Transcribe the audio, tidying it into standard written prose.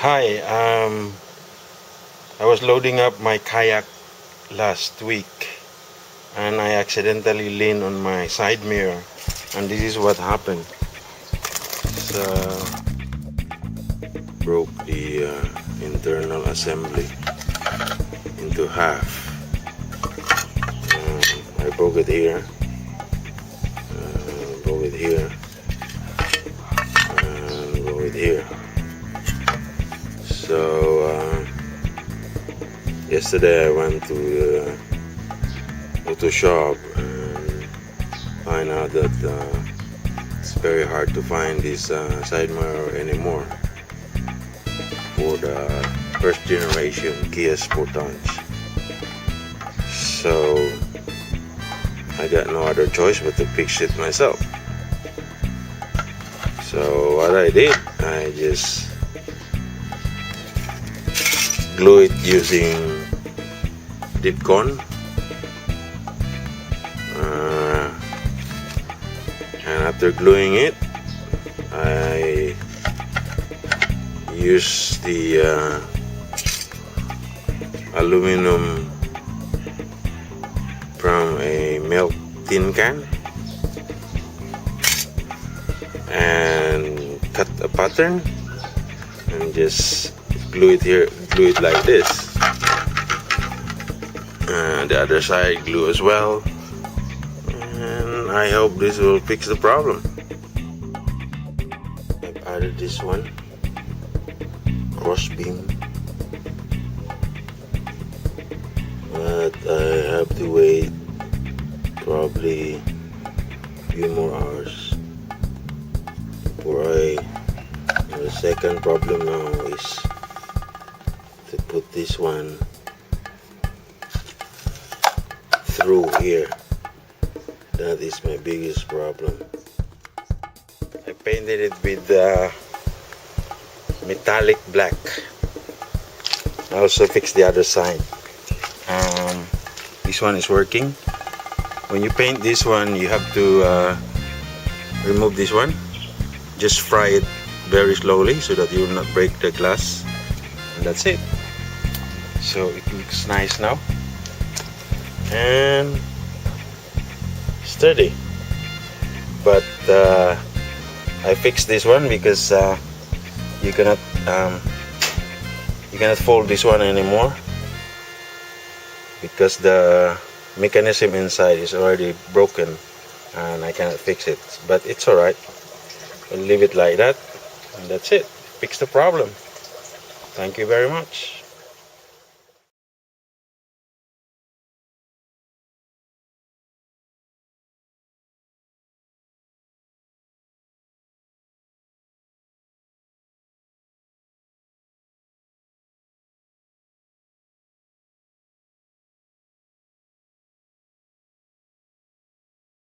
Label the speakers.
Speaker 1: Hi, I was loading up my kayak last week and I accidentally leaned on my side mirror, and this is what happened. So broke the internal assembly into half. I broke it here, broke it here, and broke it here. So yesterday I went to the auto shop and find out that it's very hard to find this side mirror anymore for the first generation KIA Sportage. So I got no other choice but to fix it myself. So what I did, I just glue it using dip cone, and after gluing it, I use the aluminum from a milk tin can and cut a pattern and just glue it here, glue it like this, and the other side glue as well, and I hope this will fix the problem. I've added this one cross beam, but I have to wait probably a few more hours before the second problem now is to put this one through here. That is my biggest problem. I painted it with metallic black. I also fixed the other side. This one is working. When you paint this one, you have to remove this one. Just fry it very slowly so that you will not break the glass, and that's it. So it looks nice now and sturdy, but I fixed this one because you cannot fold this one anymore because the mechanism inside is already broken and I cannot fix it. But it's alright, I'll leave it like that, and that's it. Fix the problem. Thank you very much.